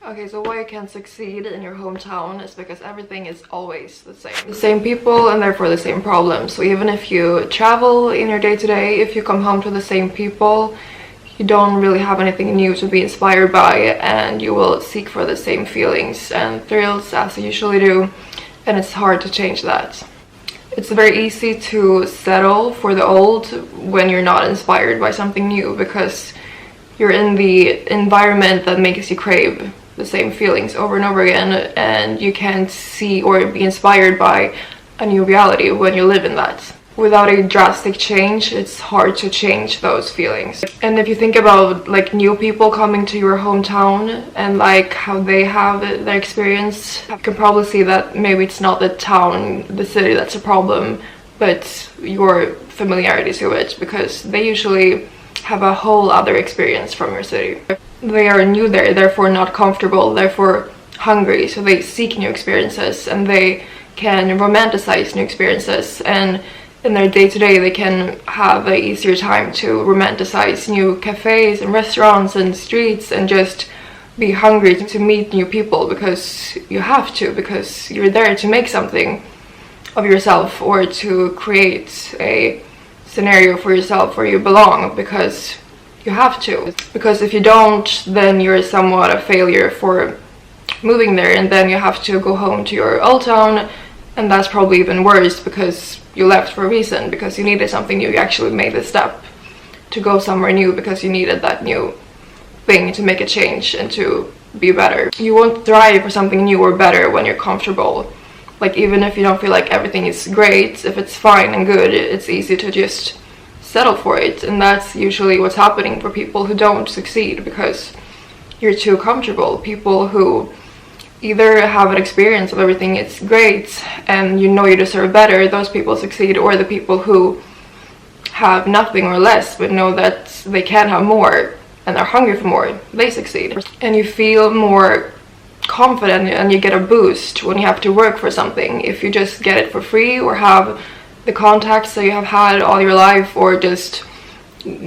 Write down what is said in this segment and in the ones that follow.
Okay, so why you can't succeed in your hometown is because everything is always the same. The same people and therefore the same problems. So even if you travel in your day-to-day, if you come home to the same people, you don't really have anything new to be inspired by, and you will seek for the same feelings and thrills as you usually do, and it's hard to change that. It's very easy to settle for the old when you're not inspired by something new, because you're in the environment that makes you crave the same feelings over and over again, and you can't see or be inspired by a new reality when you live in that. Without a drastic change, it's hard to change those feelings. And if you think about like new people coming to your hometown and like how they have their experience, you can probably see that maybe it's not the town, the city that's a problem, but your familiarity to it, because they usually have a whole other experience from your city. They are new there, therefore not comfortable, therefore hungry, so they seek new experiences, and they can romanticize new experiences, and in their day-to-day they can have an easier time to romanticize new cafes and restaurants and streets, and just be hungry to meet new people, because you have to, because you're there to make something of yourself or to create a scenario for yourself where you belong, because you have to. Because if you don't, then you're somewhat a failure for moving there, and then you have to go home to your old town, and that's probably even worse, because you left for a reason, because you needed something new. You actually made the step to go somewhere new because you needed that new thing to make a change and to be better. You won't thrive for something new or better when you're comfortable. Like, even if you don't feel like everything is great, if it's fine and good, it's easy to just settle for it, and that's usually what's happening for people who don't succeed, because you're too comfortable. People who either have an experience of everything it's great and you know you deserve better, those people succeed, or the people who have nothing or less but know that they can have more and are hungry for more, they succeed. And you feel more confident and you get a boost when you have to work for something. If you just get it for free, or have the contacts that you have had all your life, or just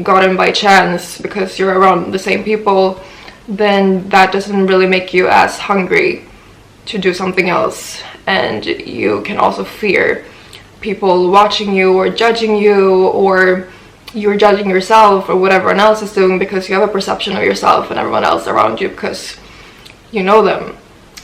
got in by chance because you're around the same people, then that doesn't really make you as hungry to do something else. And you can also fear people watching you or judging you, or you're judging yourself or what everyone else is doing, because you have a perception of yourself and everyone else around you because you know them.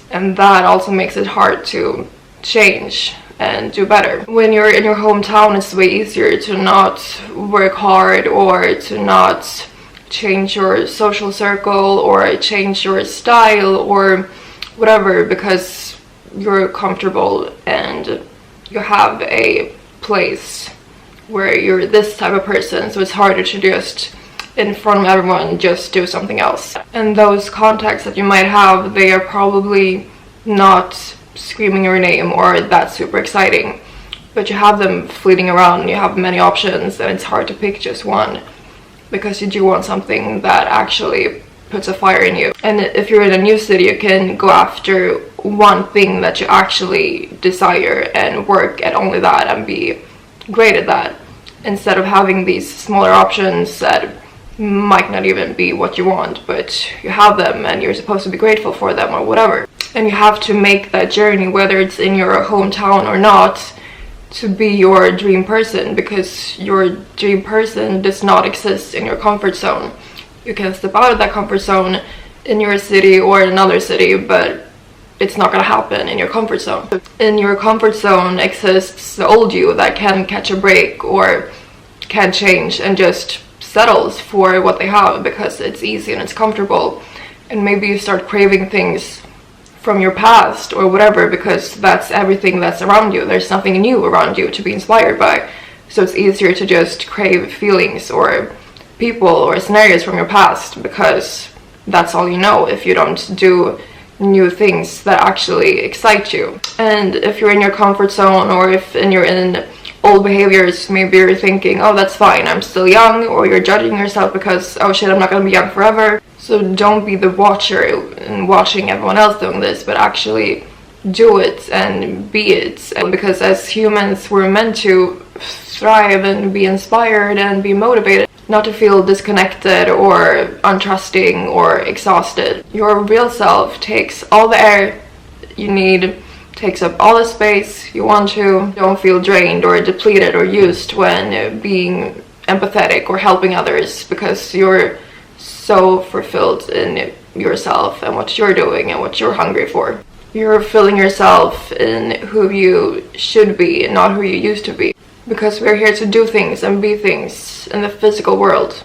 And that also makes it hard to change and do better. When you're in your hometown, it's way easier to not work hard, or to not change your social circle, or change your style, or whatever, because you're comfortable and you have a place where you're this type of person, so it's harder to just in front of everyone just do something else. And those contacts that you might have, they are probably not screaming your name or that's super exciting, but you have them fleeting around, you have many options, and it's hard to pick just one, because you do want something that actually puts a fire in you. And if you're in a new city, you can go after one thing that you actually desire and work at only that and be great at that, instead of having these smaller options that might not even be what you want, but you have them and you're supposed to be grateful for them or whatever. And you have to make that journey, whether it's in your hometown or not, to be your dream person, because your dream person does not exist in your comfort zone. You can step out of that comfort zone in your city or in another city, but it's not gonna happen in your comfort zone. In your comfort zone exists the old you that can catch a break or can change and just settles for what they have because it's easy and it's comfortable. And maybe you start craving things from your past or whatever, because that's everything that's around you. There's nothing new around you to be inspired by, so it's easier to just crave feelings or people or scenarios from your past, because that's all you know if you don't do new things that actually excite you. And if you're in your comfort zone, or if you're in old behaviors, maybe you're thinking, oh, that's fine, I'm still young, or you're judging yourself because, oh shit, I'm not gonna be young forever. So don't be the watcher and watching everyone else doing this, but actually do it and be it. And because as humans, we're meant to thrive and be inspired and be motivated. not to feel disconnected or untrusting or exhausted. Your real self takes all the air you need, takes up all the space you want to. Don't feel drained or depleted or used when being empathetic or helping others, because you're so fulfilled in yourself and what you're doing and what you're hungry for. You're filling yourself in who you should be and not who you used to be. Because we're here to do things and be things in the physical world.